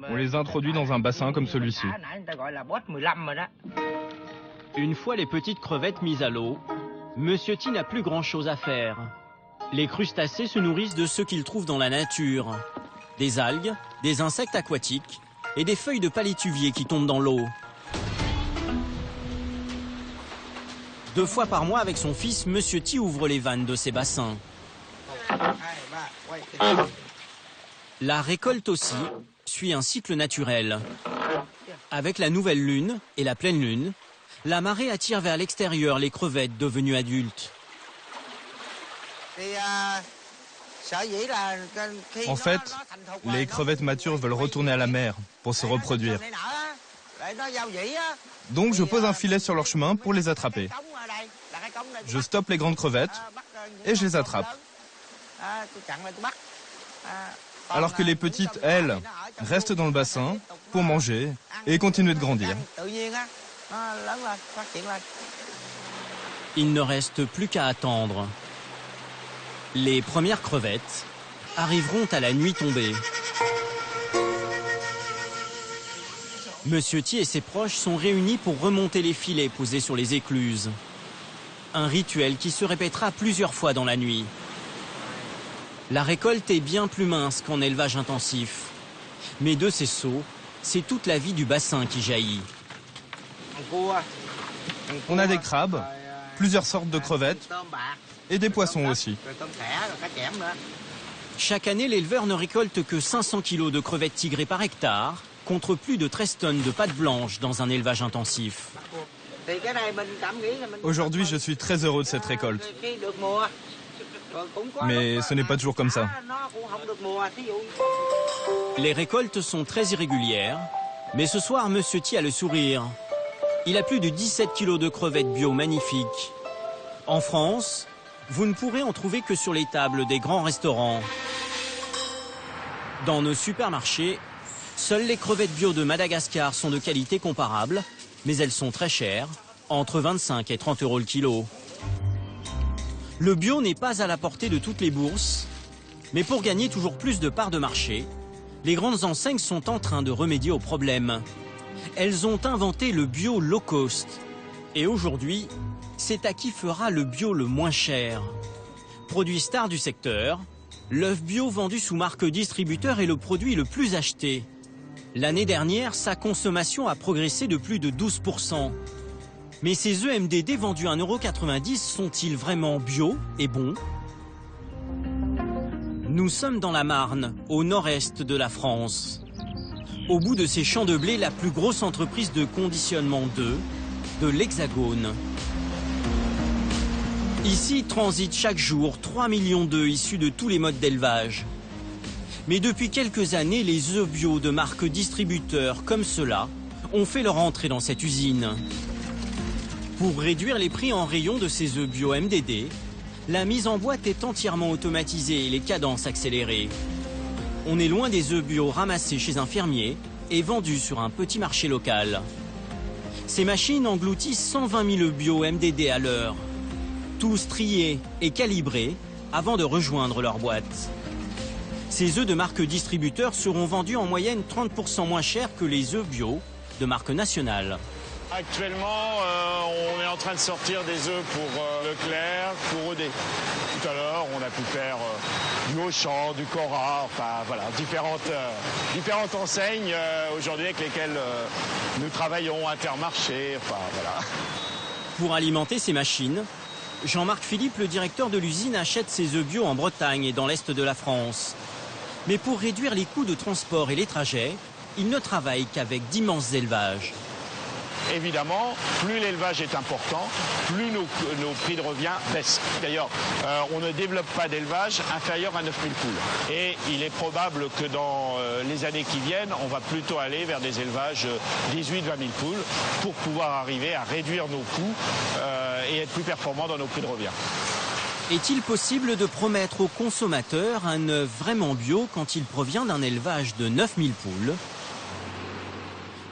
on les introduit dans un bassin comme celui-ci. Une fois les petites crevettes mises à l'eau, Monsieur Thi n'a plus grand-chose à faire. Les crustacés se nourrissent de ce qu'ils trouvent dans la nature. Des algues, des insectes aquatiques et des feuilles de palétuvier qui tombent dans l'eau. 2 fois par mois avec son fils, Monsieur Thi ouvre les vannes de ses bassins. La récolte aussi suit un cycle naturel. Avec la nouvelle lune et la pleine lune, la marée attire vers l'extérieur les crevettes devenues adultes. En fait, les crevettes matures veulent retourner à la mer pour se reproduire. Donc je pose un filet sur leur chemin pour les attraper. Je stoppe les grandes crevettes et je les attrape. Alors que les petites, elles, restent dans le bassin pour manger et continuer de grandir. Il ne reste plus qu'à attendre. Les premières crevettes arriveront à la nuit tombée. Monsieur Thi et ses proches sont réunis pour remonter les filets posés sur les écluses. Un rituel qui se répétera plusieurs fois dans la nuit. La récolte est bien plus mince qu'en élevage intensif. Mais de ces seaux, c'est toute la vie du bassin qui jaillit. On a des crabes, plusieurs sortes de crevettes et des poissons aussi. Chaque année, l'éleveur ne récolte que 500 kg de crevettes tigrées par hectare, contre plus de 13 tonnes de pâte blanche dans un élevage intensif. Aujourd'hui, je suis très heureux de cette récolte. Mais ce n'est pas toujours comme ça. Les récoltes sont très irrégulières, mais ce soir, Monsieur Thi a le sourire. Il a plus de 17 kg de crevettes bio magnifiques. En France, vous ne pourrez en trouver que sur les tables des grands restaurants. Dans nos supermarchés, seules les crevettes bio de Madagascar sont de qualité comparable, mais elles sont très chères, entre 25 et 30 € le kilo. Le bio n'est pas à la portée de toutes les bourses, mais pour gagner toujours plus de parts de marché, les grandes enseignes sont en train de remédier au problème. Elles ont inventé le bio low cost. Et aujourd'hui, c'est à qui fera le bio le moins cher. Produit star du secteur, l'œuf bio vendu sous marque distributeur est le produit le plus acheté. L'année dernière, sa consommation a progressé de plus de 12%. Mais ces œufs MDD vendus à 1,90 € sont-ils vraiment bio et bons? Nous sommes dans la Marne, au nord-est de la France. Au bout de ces champs de blé, la plus grosse entreprise de conditionnement d'œufs de l'Hexagone. Ici transitent chaque jour 3 millions d'œufs issus de tous les modes d'élevage. Mais depuis quelques années, les œufs bio de marques distributeurs comme ceux-là ont fait leur entrée dans cette usine. Pour réduire les prix en rayon de ces œufs bio MDD, la mise en boîte est entièrement automatisée et les cadences accélérées. On est loin des œufs bio ramassés chez un fermier et vendus sur un petit marché local. Ces machines engloutissent 120 000 œufs bio MDD à l'heure, tous triés et calibrés avant de rejoindre leur boîte. Ces œufs de marque distributeur seront vendus en moyenne 30% moins cher que les œufs bio de marque nationale. Actuellement, on est en train de sortir des œufs pour Leclerc, pour Audet. Tout à l'heure, on a pu faire du Auchan, du Cora, enfin voilà, différentes enseignes aujourd'hui avec lesquelles nous travaillons, Intermarché, enfin voilà. Pour alimenter ces machines, Jean-Marc Philippe, le directeur de l'usine, achète ses œufs bio en Bretagne et dans l'est de la France. Mais pour réduire les coûts de transport et les trajets, il ne travaille qu'avec d'immenses élevages. Évidemment, plus l'élevage est important, plus nos prix de revient baissent. D'ailleurs, on ne développe pas d'élevage inférieur à 9000 poules. Et il est probable que dans les années qui viennent, on va plutôt aller vers des élevages 18-20 000 poules pour pouvoir arriver à réduire nos coûts et être plus performants dans nos prix de revient. Est-il possible de promettre aux consommateurs un œuf vraiment bio quand il provient d'un élevage de 9000 poules ?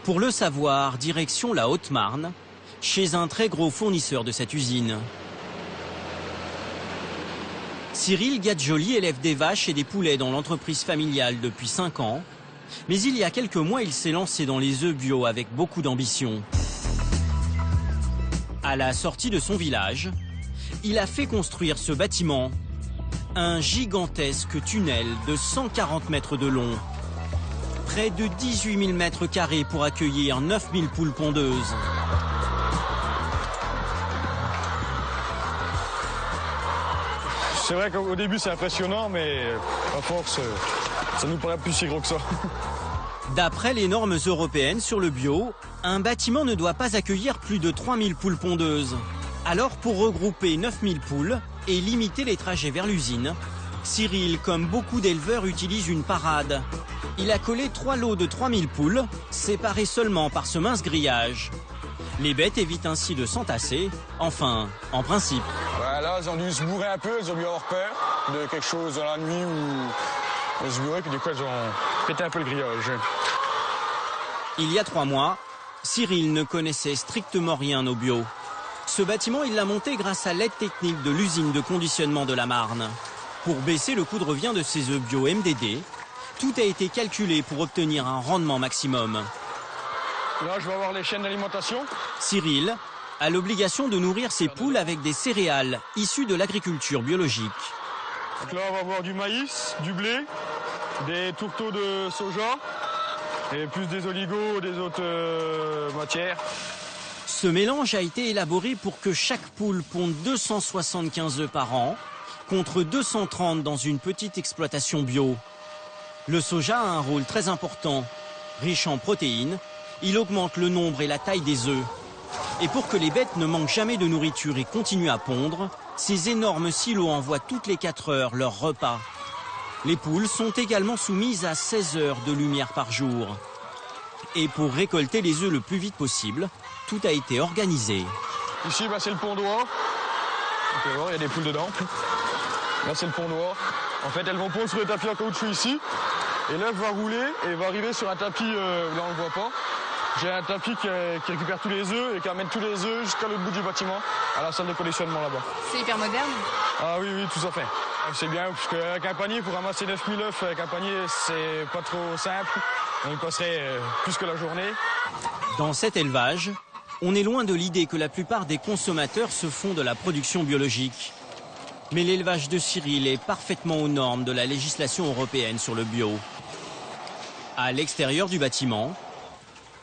Pour le savoir, direction la Haute-Marne, chez un très gros fournisseur de cette usine. Cyril Gadjoli élève des vaches et des poulets dans l'entreprise familiale depuis 5 ans. Mais il y a quelques mois, il s'est lancé dans les œufs bio avec beaucoup d'ambition. À la sortie de son village, il a fait construire ce bâtiment. Un gigantesque tunnel de 140 mètres de long. Près de 18 000 mètres carrés pour accueillir 9000 poules pondeuses. C'est vrai qu'au début c'est impressionnant, mais à force, ça nous paraît plus si gros que ça. D'après les normes européennes sur le bio, un bâtiment ne doit pas accueillir plus de 3000 poules pondeuses. Alors pour regrouper 9000 poules et limiter les trajets vers l'usine, Cyril, comme beaucoup d'éleveurs, utilise une parade. Il a collé 3 lots de 3000 poules, séparés seulement par ce mince grillage. Les bêtes évitent ainsi de s'entasser, enfin, en principe. Là, ils ont dû se bourrer un peu, ils ont dû avoir peur de quelque chose dans la nuit où ils se bourraient, puis du coup, ils ont pété un peu le grillage. Il y a 3 mois, Cyril ne connaissait strictement rien au bio. Ce bâtiment, il l'a monté grâce à l'aide technique de l'usine de conditionnement de la Marne. Pour baisser le coût de revient de ces œufs bio MDD, tout a été calculé pour obtenir un rendement maximum. Là, je vais avoir les chaînes d'alimentation. Cyril a l'obligation de nourrir ses poules avec des céréales issues de l'agriculture biologique. Donc là, on va avoir du maïs, du blé, des tourteaux de soja et plus des oligos, des autres matières. Ce mélange a été élaboré pour que chaque poule ponde 275 œufs par an, contre 230 dans une petite exploitation bio. Le soja a un rôle très important. Riche en protéines, il augmente le nombre et la taille des œufs. Et pour que les bêtes ne manquent jamais de nourriture et continuent à pondre, ces énormes silos envoient toutes les 4 heures leur repas. Les poules sont également soumises à 16 heures de lumière par jour. Et pour récolter les œufs le plus vite possible, tout a été organisé. Ici, c'est le pondoir. Vous pouvez voir, il y a des poules dedans. Là, c'est le pondoir. En fait, elles vont pondre sur le tapis en caoutchouc ici. Et l'œuf va rouler et va arriver sur un tapis, là on ne le voit pas. J'ai un tapis qui récupère tous les œufs et qui amène tous les œufs jusqu'à l'autre bout du bâtiment, à la salle de conditionnement là-bas. C'est hyper moderne? Ah oui, tout à fait. C'est bien, parce qu'avec un panier, pour ramasser 9000 œufs, avec un panier, c'est pas trop simple. On y passerait plus que la journée. Dans cet élevage, on est loin de l'idée que la plupart des consommateurs se font de la production biologique. Mais l'élevage de Cyril est parfaitement aux normes de la législation européenne sur le bio. À l'extérieur du bâtiment,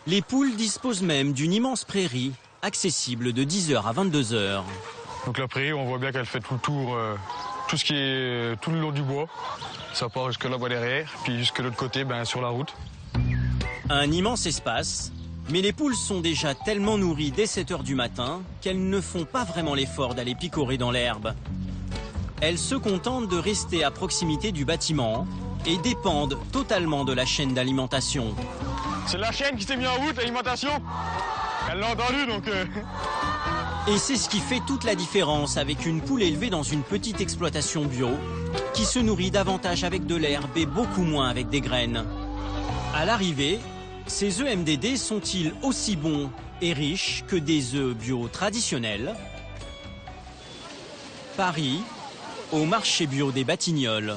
les poules disposent même d'une immense prairie accessible de 10h à 22h. Donc la prairie, on voit bien qu'elle fait tout le tour, tout ce qui est tout le long du bois. Ça part jusque là-bas derrière, puis jusque de l'autre côté, sur la route. Un immense espace, mais les poules sont déjà tellement nourries dès 7h du matin qu'elles ne font pas vraiment l'effort d'aller picorer dans l'herbe. Elles se contentent de rester à proximité du bâtiment et dépendent totalement de la chaîne d'alimentation. C'est la chaîne qui s'est mise en route, l'alimentation. Elle l'a entendu, donc... Et c'est ce qui fait toute la différence avec une poule élevée dans une petite exploitation bio qui se nourrit davantage avec de l'herbe et beaucoup moins avec des graines. À l'arrivée, ces œufs MDD sont-ils aussi bons et riches que des œufs bio traditionnels? Paris, au marché bio des Batignolles.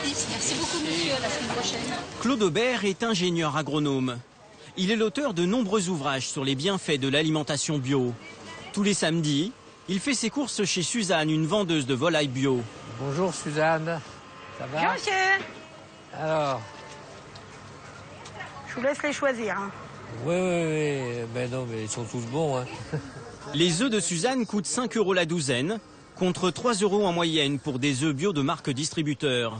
Merci beaucoup, monsieur. À la semaine prochaine. Claude Aubert est ingénieur agronome. Il est l'auteur de nombreux ouvrages sur les bienfaits de l'alimentation bio. Tous les samedis, il fait ses courses chez Suzanne, une vendeuse de volailles bio. Bonjour Suzanne, ça va? Bonjour monsieur. Alors? Je vous laisse les choisir. Hein. Oui, ben non, mais ils sont tous bons. Hein. Les œufs de Suzanne coûtent 5 € la douzaine, contre 3 € en moyenne pour des œufs bio de marque distributeur.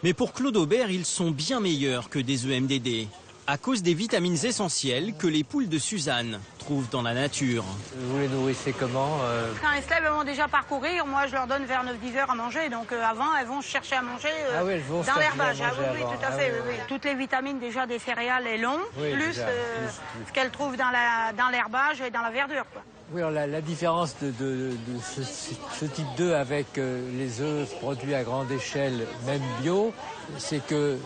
Mais pour Claude Aubert, ils sont bien meilleurs que des œufs MDD, à cause des vitamines essentielles que les poules de Suzanne trouvent dans la nature. Vous les nourrissez comment Quand elles se lèvent, elles vont déjà parcourir. Moi, je leur donne vers 9-10 heures à manger. Donc avant, elles vont chercher à manger dans l'herbage. Oui, tout à fait. Oui. Toutes les vitamines déjà des céréales et longs, plus ce qu'elles trouvent dans l'herbage et dans la verdure, quoi. Oui, alors la différence de ce type d'œufs avec les œufs produits à grande échelle, même bio, c'est que,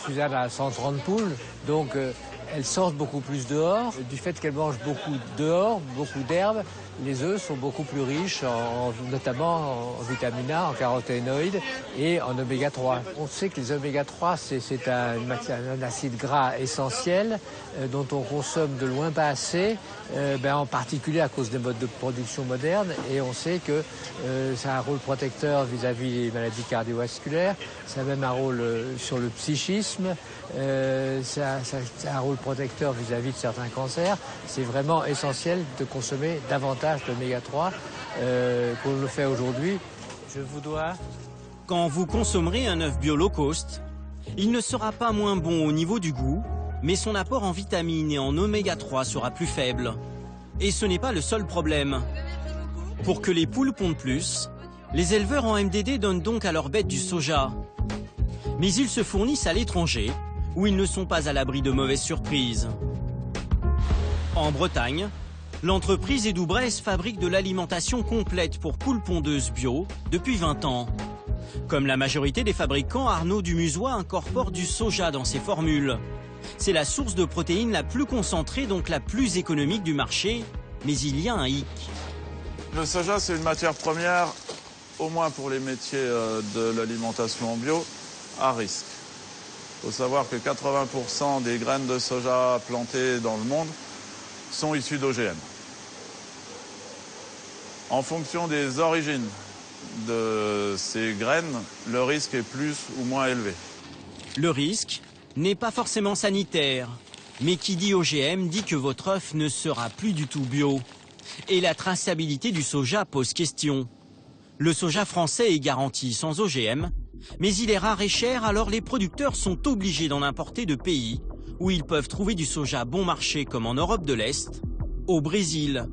Suzanne a 130 poules, donc elles sortent beaucoup plus dehors. Du fait qu'elles mangent beaucoup dehors, beaucoup d'herbes, les œufs sont beaucoup plus riches, notamment en vitamine A, en caroténoïdes et en oméga 3. On sait que les oméga 3, c'est un acide gras essentiel dont on consomme de loin pas assez, en particulier à cause des modes de production modernes. Et on sait que ça a un rôle protecteur vis-à-vis des maladies cardiovasculaires, ça a même un rôle sur le psychisme, ça a un rôle protecteur vis-à-vis de certains cancers. C'est vraiment essentiel de consommer davantage d'oméga 3 qu'on le fait aujourd'hui. Je vous dois. Quand vous consommerez un œuf bio low cost, il ne sera pas moins bon au niveau du goût, mais son apport en vitamines et en oméga 3 sera plus faible. Et ce n'est pas le seul problème. Pour que les poules pondent plus, les éleveurs en MDD donnent donc à leurs bêtes du soja. Mais ils se fournissent à l'étranger, où ils ne sont pas à l'abri de mauvaises surprises. En Bretagne, l'entreprise Edoubresse fabrique de l'alimentation complète pour poules pondeuses bio depuis 20 ans. Comme la majorité des fabricants, Arnaud Dumusois incorpore du soja dans ses formules. C'est la source de protéines la plus concentrée, donc la plus économique du marché, mais il y a un hic. Le soja, c'est une matière première, au moins pour les métiers de l'alimentation bio, à risque. Il faut savoir que 80% des graines de soja plantées dans le monde sont issus d'OGM. En fonction des origines de ces graines, le risque est plus ou moins élevé. Le risque n'est pas forcément sanitaire, mais qui dit OGM dit que votre œuf ne sera plus du tout bio. Et la traçabilité du soja pose question. Le soja français est garanti sans OGM, mais il est rare et cher, alors les producteurs sont obligés d'en importer de pays où ils peuvent trouver du soja bon marché comme en Europe de l'Est, au Brésil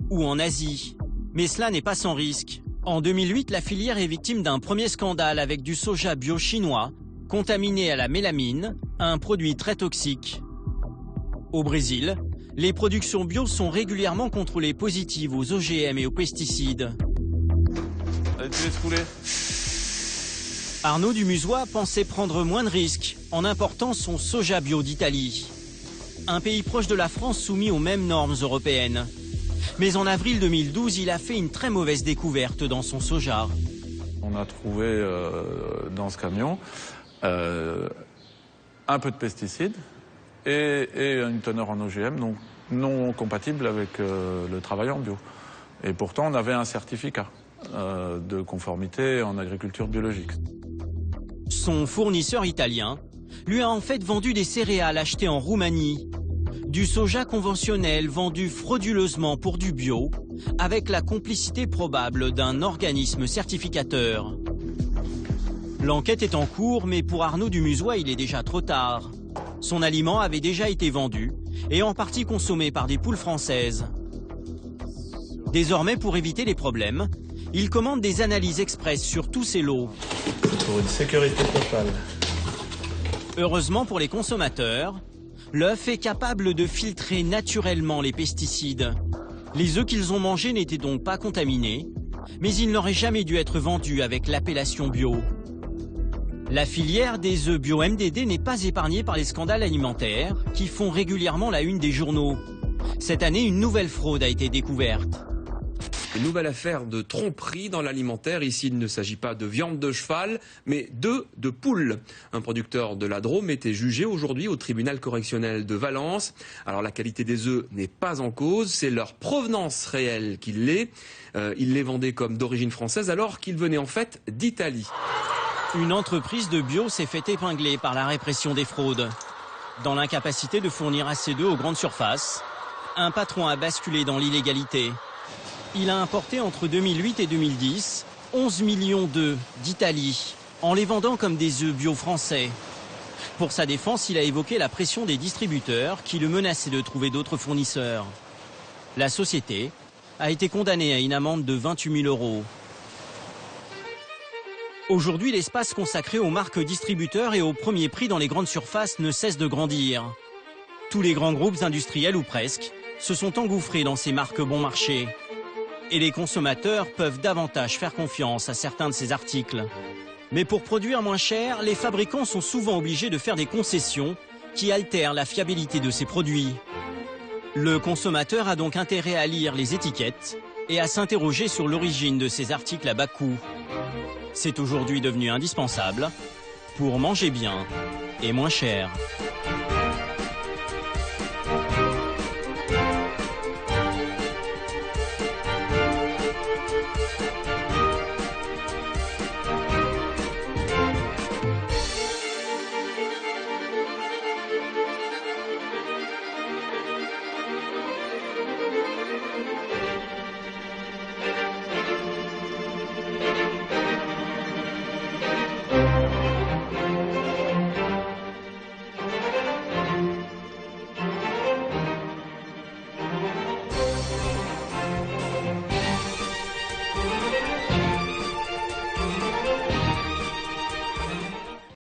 ou en Asie. Mais cela n'est pas sans risque. En 2008, la filière est victime d'un premier scandale avec du soja bio chinois, contaminé à la mélamine, un produit très toxique. Au Brésil, les productions bio sont régulièrement contrôlées positives aux OGM et aux pesticides. Allez, tu laisses couler. Arnaud Dumusois pensait prendre moins de risques en important son soja bio d'Italie. Un pays proche de la France soumis aux mêmes normes européennes. Mais en avril 2012, il a fait une très mauvaise découverte dans son soja. On a trouvé dans ce camion un peu de pesticides et une teneur en OGM, donc non compatible avec le travail en bio. Et pourtant, on avait un certificat de conformité en agriculture biologique. Son fournisseur italien lui a en fait vendu des céréales achetées en Roumanie. Du soja conventionnel vendu frauduleusement pour du bio, avec la complicité probable d'un organisme certificateur. L'enquête est en cours, mais pour Arnaud Dumusois, il est déjà trop tard. Son aliment avait déjà été vendu et en partie consommé par des poules françaises. Désormais, pour éviter les problèmes, il commande des analyses express sur tous ses lots. Pour une sécurité totale. Heureusement pour les consommateurs, l'œuf est capable de filtrer naturellement les pesticides. Les œufs qu'ils ont mangés n'étaient donc pas contaminés, mais ils n'auraient jamais dû être vendus avec l'appellation bio. La filière des œufs bio MDD n'est pas épargnée par les scandales alimentaires qui font régulièrement la une des journaux. Cette année, une nouvelle fraude a été découverte. Une nouvelle affaire de tromperie dans l'alimentaire. Ici, il ne s'agit pas de viande de cheval, mais d'œufs de poule. Un producteur de la Drôme était jugé aujourd'hui au tribunal correctionnel de Valence. Alors la qualité des œufs n'est pas en cause, c'est leur provenance réelle qui l'est. Il les vendait comme d'origine française alors qu'ils venaient en fait d'Italie. Une entreprise de bio s'est fait épingler par la répression des fraudes. Dans l'incapacité de fournir assez d'œufs aux grandes surfaces, un patron a basculé dans l'illégalité. Il a importé entre 2008 et 2010 11 millions d'œufs d'Italie, en les vendant comme des œufs bio français. Pour sa défense, il a évoqué la pression des distributeurs qui le menaçaient de trouver d'autres fournisseurs. La société a été condamnée à une amende de 28 000 €. Aujourd'hui, l'espace consacré aux marques distributeurs et au premier prix dans les grandes surfaces ne cesse de grandir. Tous les grands groupes industriels, ou presque, se sont engouffrés dans ces marques bon marché. Et les consommateurs peuvent davantage faire confiance à certains de ces articles. Mais pour produire moins cher, les fabricants sont souvent obligés de faire des concessions qui altèrent la fiabilité de ces produits. Le consommateur a donc intérêt à lire les étiquettes et à s'interroger sur l'origine de ces articles à bas coût. C'est aujourd'hui devenu indispensable pour manger bien et moins cher.